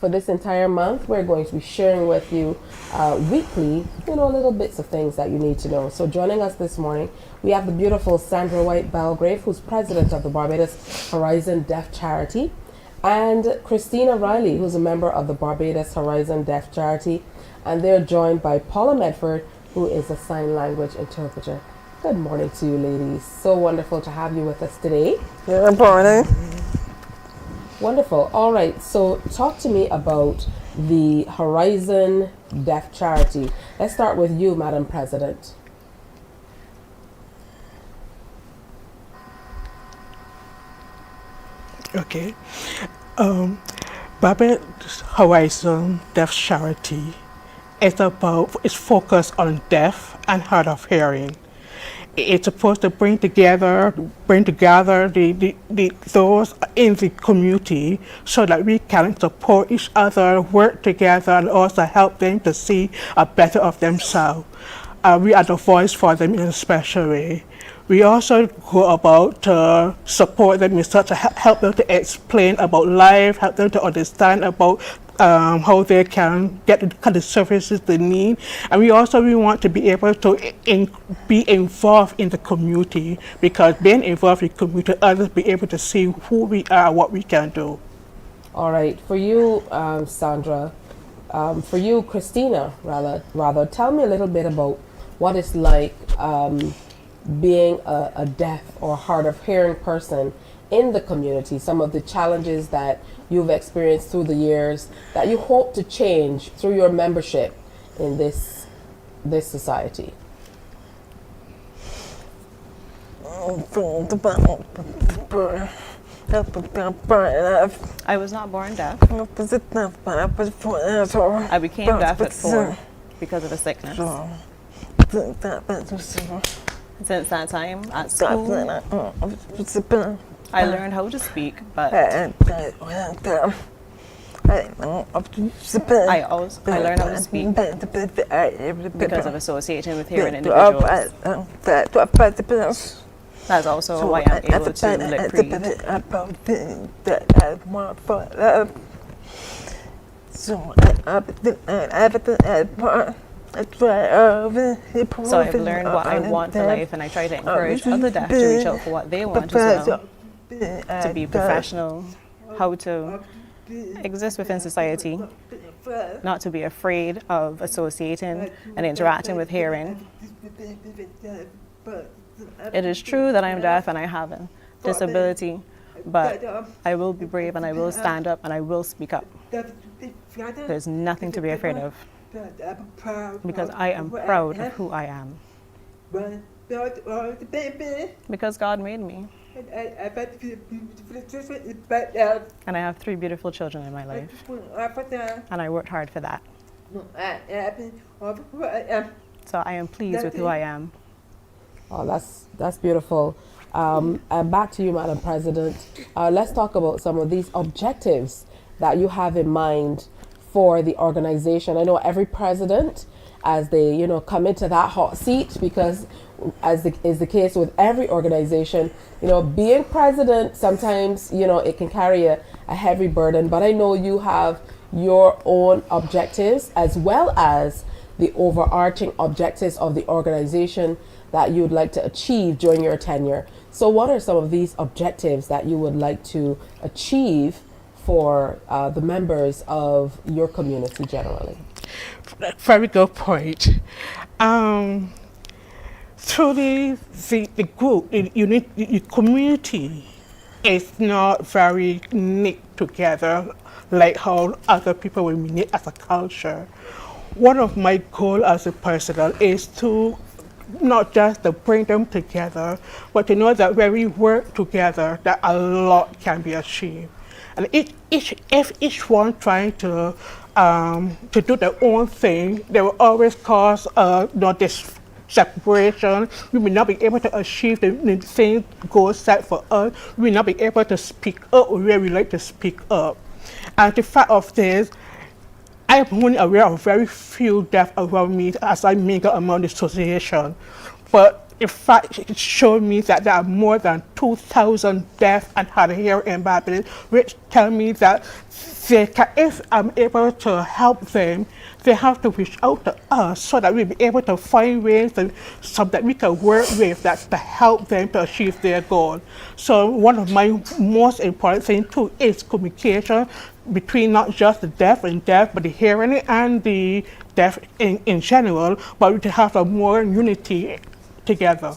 for this entire month, we're going to be sharing with you weekly, little bits of things that you need to know. So joining us this morning, we have the beautiful Sandra White Belgrave, who's president of the Barbados Horizon Deaf Charity, and Christina Riley, who's a member of the Barbados Horizon Deaf Charity, and they're joined by Paula Medford, who is a sign language interpreter. Good morning to you, ladies. So wonderful to have you with us today. Good morning. Wonderful. All right, so talk to me about the Horizon Deaf Charity. Let's start with you, Madam President. Okay. Barbados Horizon Deaf Charity is focused on deaf and hard of hearing. It's supposed to bring together those in the community so that we can support each other, work together, and also help them to see a better of themselves. We are the voice for them in a special way. We also go about to support them in such a help them to explain about life, help them to understand about how they can get the kind of services they need. And we want to be able to be involved in the community, because being involved in the community, others be able to see who we are, what we can do. All right, for you, Sandra, for you, Christina, rather, tell me a little bit about what it's like being a deaf or hard of hearing person in the community, some of the challenges that you've experienced through the years that you hope to change through your membership in this society. I was not born deaf. I became deaf at 4 because of a sickness. Since that time at school, I learned how to speak, but I learned how to speak because of associating with hearing individuals. That's also why I'm able to lip read. So I've learned what I want for life, and I try to encourage other deaf to reach out for what they want as well. To be professional, how to exist within society, not to be afraid of associating and interacting with hearing. It is true that I'm deaf and I have a disability, but I will be brave and I will stand up and I will speak up. There's nothing to be afraid of, because I am proud of who I am. Because God made me. And I have 3 beautiful children in my life. And I worked hard for that. So I am pleased with who I am. Oh, that's beautiful. And back to you, Madam President. Let's talk about some of these objectives that you have in mind for the organization. I know every president, as they come into that hot seat, because as is the case with every organization, being president sometimes it can carry a heavy burden. But I know you have your own objectives as well as the overarching objectives of the organization that you'd like to achieve during your tenure. So what are some of these objectives that you would like to achieve for the members of your community generally? Very good point. Through the group, the community is not very knit together like how other people will be knit as a culture. One of my goals as a president is to not just to bring them together, but to know that when we work together, that a lot can be achieved. And if each one trying to do their own thing, they will always cause this separation. We will not be able to achieve the same goal set for us. We will not be able to speak up where we like to speak up. And the fact of this, I am only aware of very few deaf around me as I mingle among the association. But in fact, it showed me that there are more than 2,000 deaf and hard of hearing in Barbados, which tell me that if I'm able to help them, they have to reach out to us so that we'll be able to find ways so that we can work with that to help them to achieve their goal. So one of my most important things too is communication between not just the deaf and deaf, but the hearing and the deaf in general, but we to have a more unity together.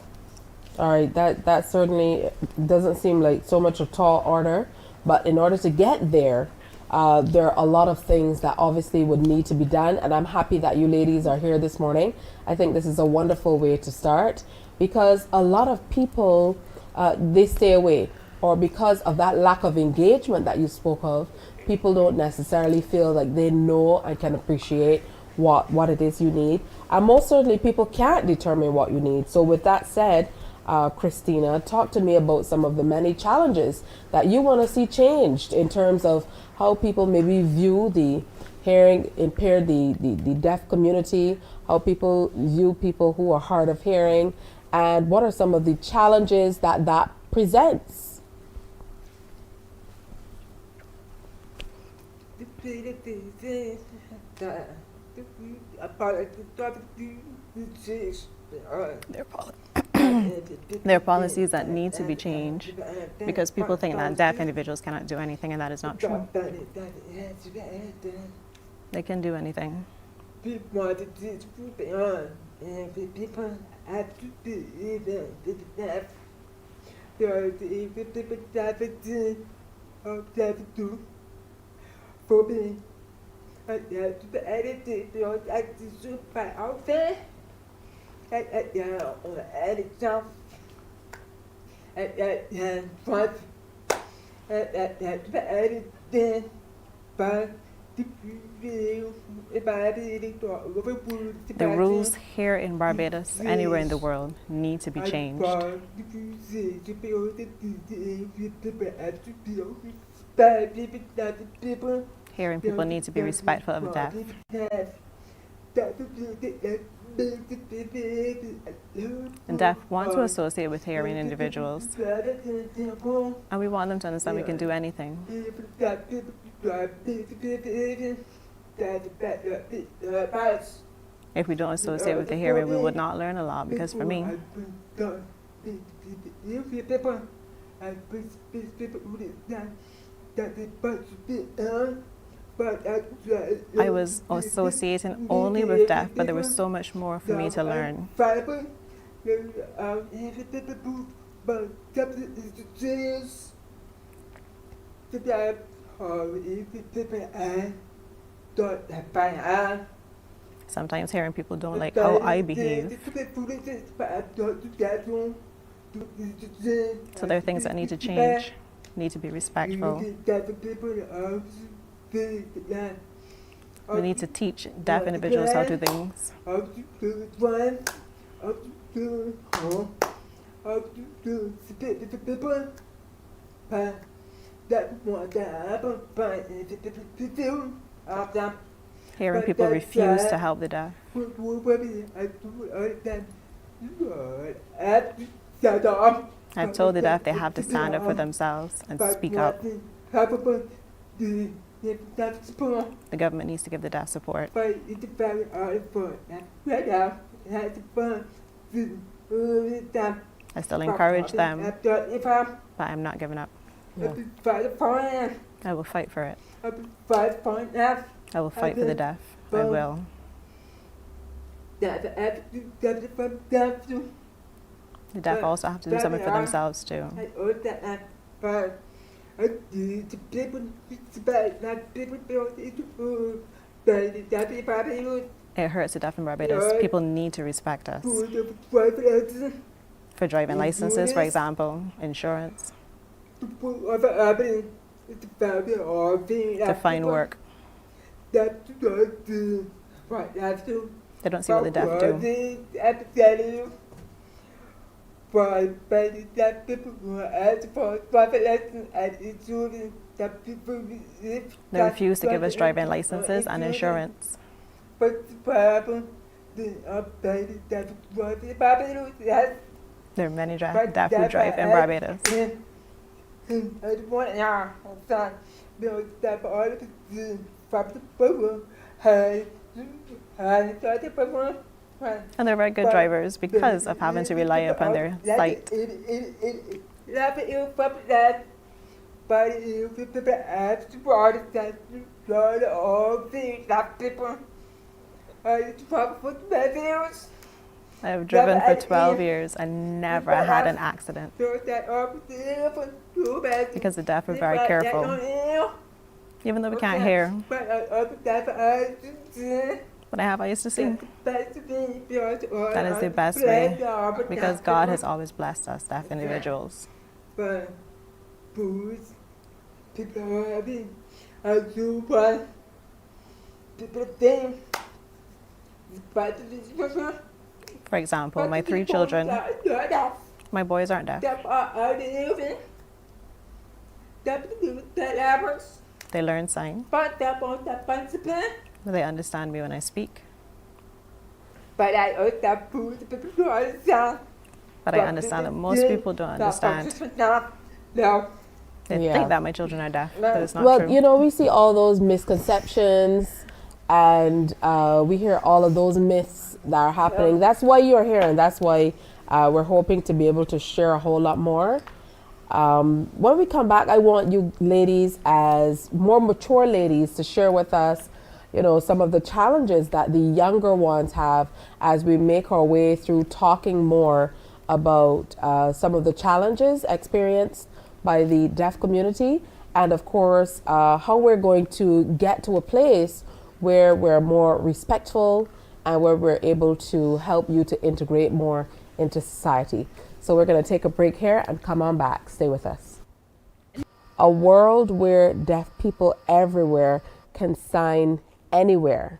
All right, that certainly doesn't seem like so much a tall order, but in order to get there, there are a lot of things that obviously would need to be done, and I'm happy that you ladies are here this morning. I think this is a wonderful way to start because a lot of people, they stay away, or because of that lack of engagement that you spoke of, people don't necessarily feel like they know and can appreciate what it is you need. And most certainly people can't determine what you need. So with that said, Christina, talk to me about some of the many challenges that you want to see changed in terms of how people maybe view the hearing impaired, the deaf community, how people view people who are hard of hearing, and what are some of the challenges that presents? There are policies that need to be changed because people think that deaf individuals cannot do anything, and that is not true. They can do anything. For me, I had to edit it, I just shoot my outfit. On the edit jump. But to edit then, but the rules here in Barbados, anywhere in the world, need to be changed. Hearing people need to be respectful of deaf. And deaf want to associate with hearing individuals, and we want them to understand we can do anything. If we don't associate with the hearing, we would not learn a lot, because for me, I was associating only with deaf, but there was so much more for me to learn. Sometimes hearing people don't like how I behave. So there are things that need to change, need to be respectful. We need to teach deaf individuals how to do things. Hearing people refuse to help the deaf. I've told the deaf they have to stand up for themselves and speak up. The government needs to give the deaf support. I still encourage them, but I'm not giving up. Yeah. I will fight for it. I will fight for the deaf. I will. The deaf also have to do something for themselves too. It hurts the deaf in Barbados. People need to respect us. For driving licenses, for example, insurance. To find work. They don't see what the deaf do. They refuse to give us driving licenses and insurance. There are many deaf who drive in Barbados. And they're very good drivers because of having to rely upon their sight. I have driven for 12 years and never had an accident because the deaf are very careful. Even though we can't hear, what I have eyes to see. That is the best way because God has always blessed us, deaf individuals. For example, my 3 children, my boys aren't deaf. They learn sign. They understand me when I speak. But I understand that most people don't understand. They think that my children are deaf, but it's not true. Well, you know, we see all those misconceptions and we hear all of those myths that are happening. That's why you're here, and that's why we're hoping to be able to share a whole lot more. When we come back, I want you ladies, as more mature ladies, to share with us, you know, some of the challenges that the younger ones have as we make our way through talking more about some of the challenges experienced by the deaf community, and of course how we're going to get to a place where we're more respectful and where we're able to help you to integrate more into society. So we're going to take a break here and come on back. Stay with us. A world where deaf people everywhere can sign anywhere.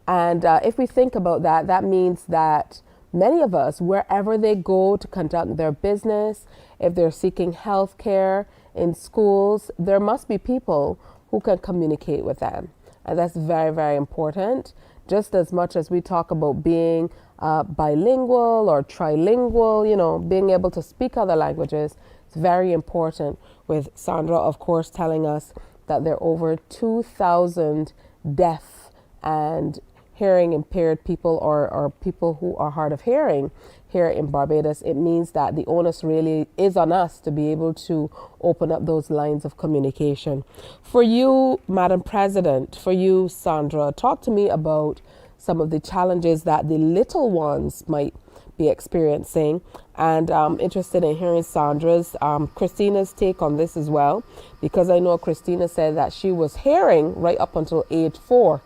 And if we think about that, that means that many of us, wherever they go to conduct their business, if they're seeking health care in schools, there must be people who can communicate with them. And that's very, very important. Just as much as we talk about being bilingual or trilingual, you know, being able to speak other languages, it's very important, with Sandra, of course, telling us that there are over 2,000 deaf and hearing impaired people or people who are hard of hearing here in Barbados. It means that the onus really is on us to be able to open up those lines of communication. For you, Madam President, for you, Sandra, talk to me about some of the challenges that the little ones might be experiencing. And I'm interested in hearing Sandra's, Christina's take on this as well, because I know Christina said that she was hearing right up until age 4.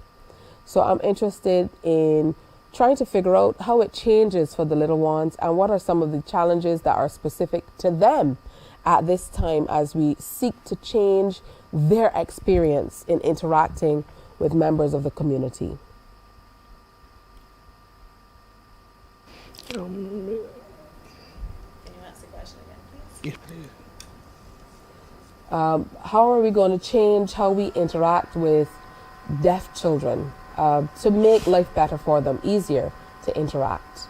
So I'm interested in trying to figure out how it changes for the little ones and what are some of the challenges that are specific to them at this time as we seek to change their experience in interacting with members of the community. Can you ask the question again, please? Yes, please. How are we going to change how we interact with deaf children to make life better for them, easier to interact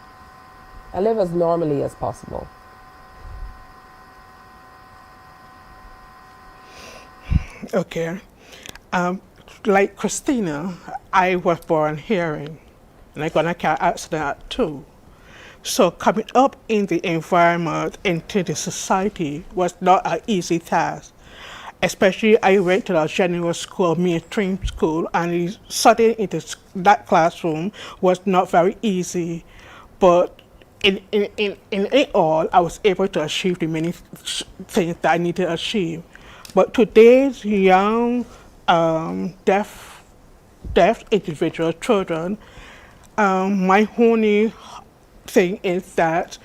and live as normally as possible? Okay. Like Christina, I was born hearing, and I got in a car accident at 2. So coming up in the environment, into the society, was not an easy task. Especially, I went to a general school, mainstream school, and studying in that classroom was not very easy. But in it all, I was able to achieve the many things that I needed to achieve. But today's young deaf individual children, my only thing is that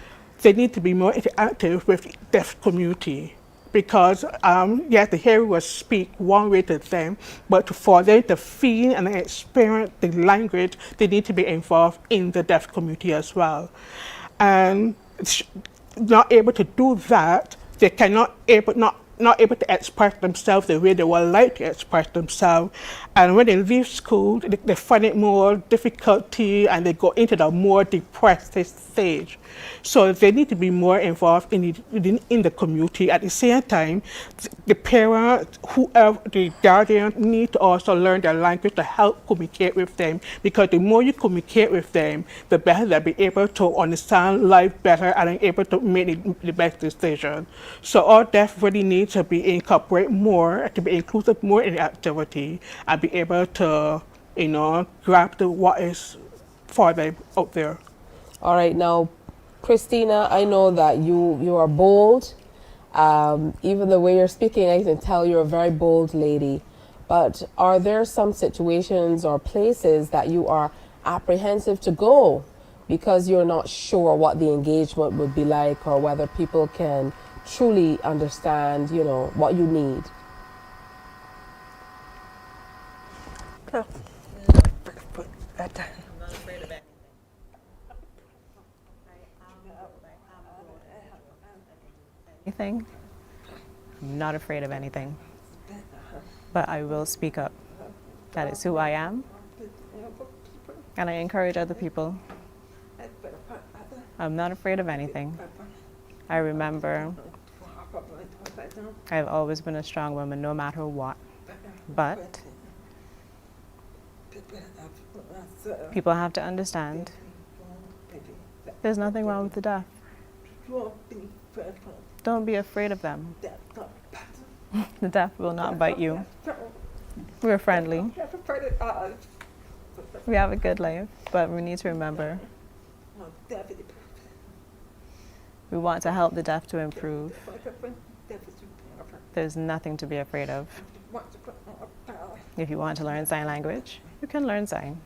they need to be more interactive with the deaf community, because yes, the hearing will speak one way to them, but for them to feel and experience the language, they need to be involved in the deaf community as well. And not able to do that, they cannot not able to express themselves the way they would like to express themselves. And when they leave school, they find it more difficulty and they go into the more depressed stage. So they need to be more involved in the community. At the same time, the parents, whoever, the guardian need to also learn their language to help communicate with them, because the more you communicate with them, the better they'll be able to understand life better and able to make the best decision. So all deaf really needs to be incorporated more, to be inclusive more in the activity and be able to, grab what is for them out there. All right, now, Christina, I know that you are bold. Even the way you're speaking, I can tell you're a very bold lady. But are there some situations or places that you are apprehensive to go because you're not sure what the engagement would be like or whether people can truly understand, what you need? Anything? I'm not afraid of anything, but I will speak up. That is who I am, and I encourage other people. I'm not afraid of anything. I remember I've always been a strong woman no matter what, but people have to understand there's nothing wrong with the deaf. Don't be afraid of them. The deaf will not bite you. We're friendly. We have a good life, but we need to remember we want to help the deaf to improve. There's nothing to be afraid of. If you want to learn sign language, you can learn sign.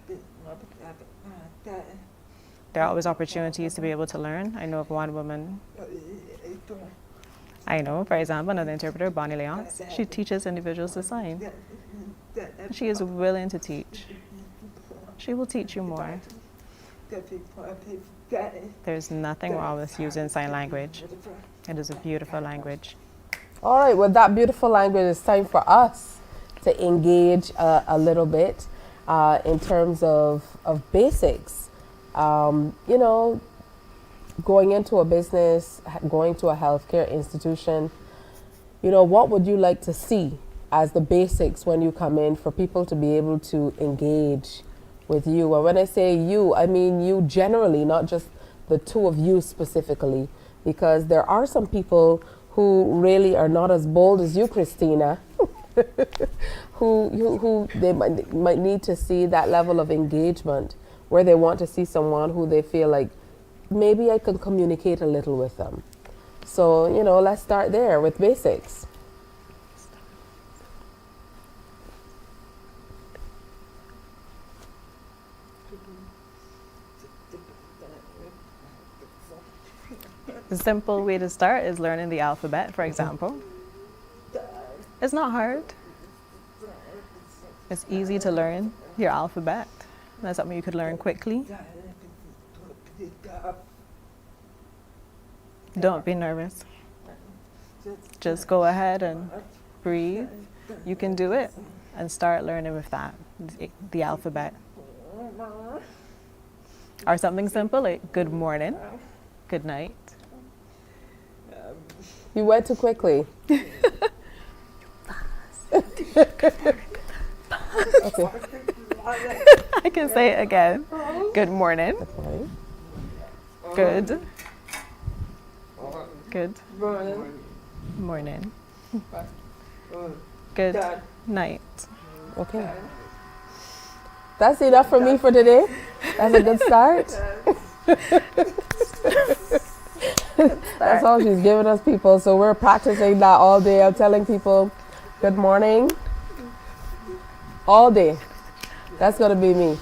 There are always opportunities to be able to learn. I know of one woman. For example, another interpreter, Bonnie Leonce. She teaches individuals to sign. She is willing to teach. She will teach you more. There's nothing wrong with using sign language. It is a beautiful language. All right, with that beautiful language, it's time for us to engage a little bit in terms of basics. Going into a business, going to a healthcare institution, what would you like to see as the basics when you come in for people to be able to engage with you? And when I say you, I mean you generally, not just the two of you specifically, because there are some people who really are not as bold as you, Christina, who they might need to see that level of engagement where they want to see someone who they feel like maybe I can communicate a little with them. So, let's start there with basics. The simple way to start is learning the alphabet, for example. It's not hard. It's easy to learn your alphabet. That's something you could learn quickly. Don't be nervous. Just go ahead and breathe. You can do it and start learning with that, the alphabet. Or something simple like good morning, good night. You went too quickly. Okay. I can say it again. Good morning. Okay. Good. Good morning. Good night. Okay. That's enough for me for today. That's a good start. That's all she's giving us, people. So we're practicing that all day. I'm telling people, good morning. All day. That's going to be me.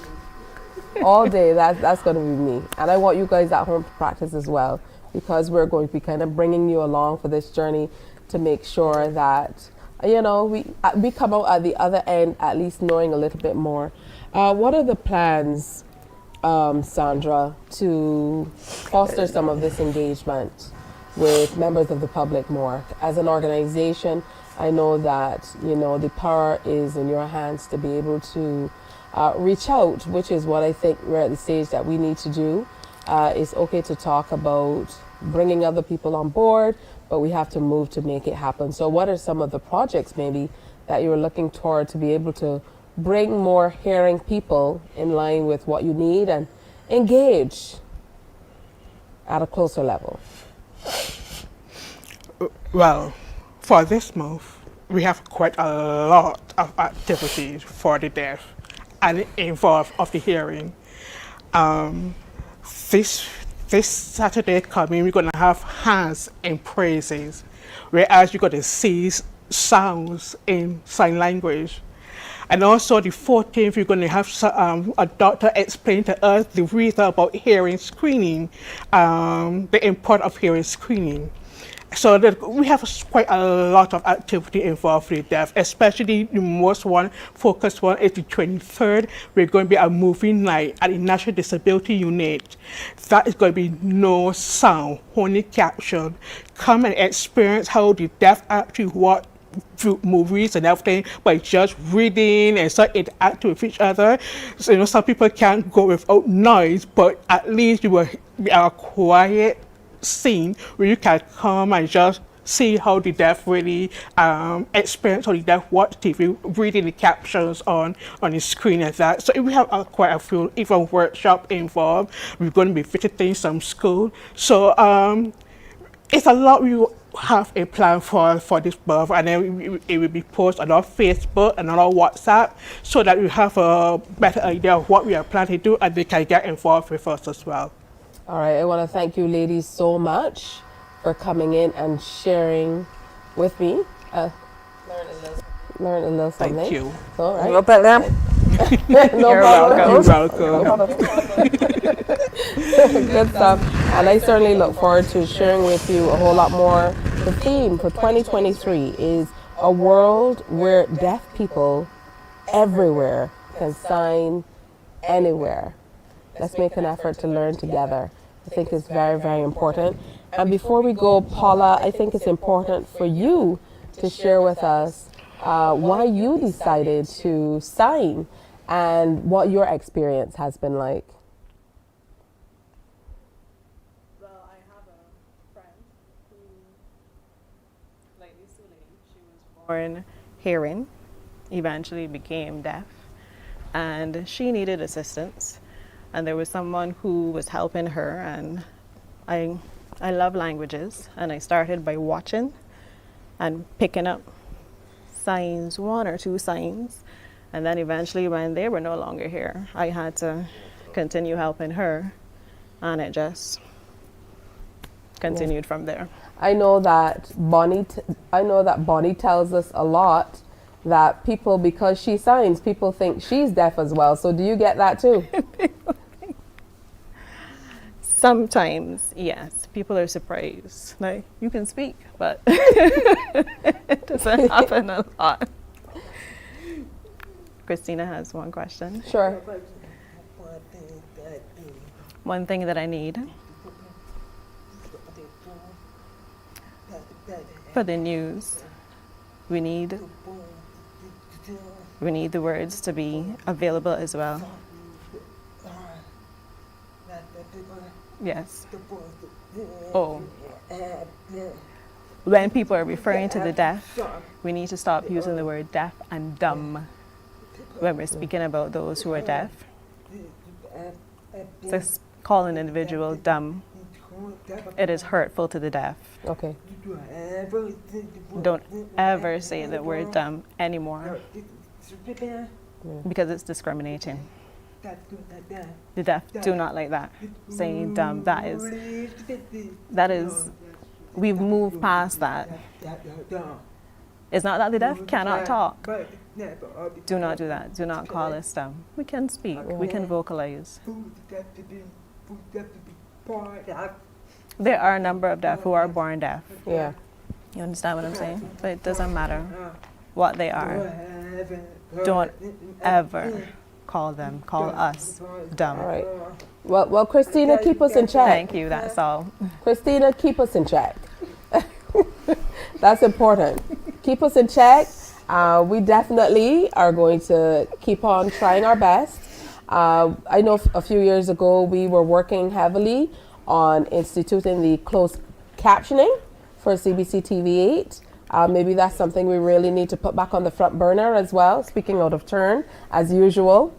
All day, that's going to be me. And I want you guys at home to practice as well, because we're going to be kind of bringing you along for this journey to make sure that, we come out at the other end at least knowing a little bit more. What are the plans, Sandra, to foster some of this engagement with members of the public more. As an organization, I know that, you know, the power is in your hands to be able to reach out, which is what I think we're at the stage that we need to do. It's okay to talk about bringing other people on board, but we have to move to make it happen. So what are some of the projects maybe that you're looking toward to be able to bring more hearing people in line with what you need and engage at a closer level? Well, for this month, we have quite a lot of activities for the deaf and involved of the hearing. This Saturday coming, we're going to have hands in praises, whereas you're going to see sounds in sign language. And also the 14th, we're going to have a doctor explain to us the reason about hearing screening, the importance of hearing screening. So that we have quite a lot of activity involved with deaf, especially the most focused one is the 23rd. We're going to be a movie night at the National Disability Unit. That is going to be no sound, only caption. Come and experience how the deaf actually watch through movies and everything by just reading and start interacting with each other. So, you know, some people can't go without noise, but at least you will be a quiet scene where you can come and just see how the deaf really experience how the deaf watch TV, reading the captions on the screen and that. So we have quite a few even workshop involved. We're going to be visiting some school. So it's a lot we have a plan for this month, and then it will be posted on our Facebook and on our WhatsApp so that we have a better idea of what we are planning to do and they can get involved with us as well. All right, I want to thank you ladies so much for coming in and sharing with me. Learn a little something. Thank you. It's all right. No problem. No You're problem. You're welcome. Good stuff. And I certainly look forward to sharing with you a whole lot more. The theme for 2023 is a world where deaf people everywhere can sign anywhere. Let's make an effort to learn together. I think it's very, very important. And before we go, Paula, I think it's important for you to share with us why you decided to sign and what your experience has been like. Well, I have a friend who, like this lady, she was born hearing, eventually became deaf, and she needed assistance. And there was someone who was helping her, and I love languages, and I started by watching and picking up signs, one or two signs, and then eventually when they were no longer here, I had to continue helping her, and it just continued from there. I know that Bonnie tells us a lot that people, because she signs, people think she's deaf as well. So do you get that too? Sometimes, yes, people are surprised. Like, you can speak, but it doesn't happen a lot. Christina has one question. Sure. One thing that I need for the news, we need the words to be available as well. Yes. Oh. When people are referring to the deaf, we need to stop using the word deaf and dumb when we're speaking about those who are deaf. Just call an individual dumb. It is hurtful to the deaf. Okay. Don't ever say the word dumb anymore because it's discriminating. The deaf do not like that. Saying dumb, that is, we've moved past that. It's not that the deaf cannot talk. Do not do that. Do not call us dumb. We can speak. We can vocalize. There are a number of deaf who are born deaf. Yeah. You understand what I'm saying? But it doesn't matter what they are. Don't ever call us dumb. All right. Well, Christina, keep us in check. Thank you, that's all. Christina, keep us in check. That's important. Keep us in check. We definitely are going to keep on trying our best. I know a few years ago we were working heavily on instituting the closed captioning for CBC TV8. Maybe that's something we really need to put back on the front burner as well, speaking out of turn, as usual.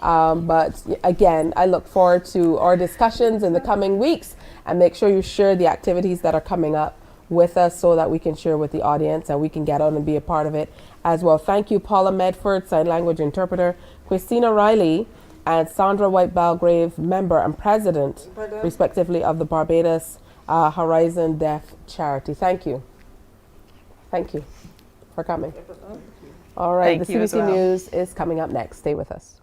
But again, I look forward to our discussions in the coming weeks, and make sure you share the activities that are coming up with us so that we can share with the audience and we can get on and be a part of it as well. Thank you, Paula Medford, sign language interpreter, Christina Riley, and Sandra White Belgrave, member and president, respectively, of the Barbados Horizon Deaf Charity. Thank you. Thank you for coming. All right, Thank the you as CBC well. News is coming up next. Stay with us.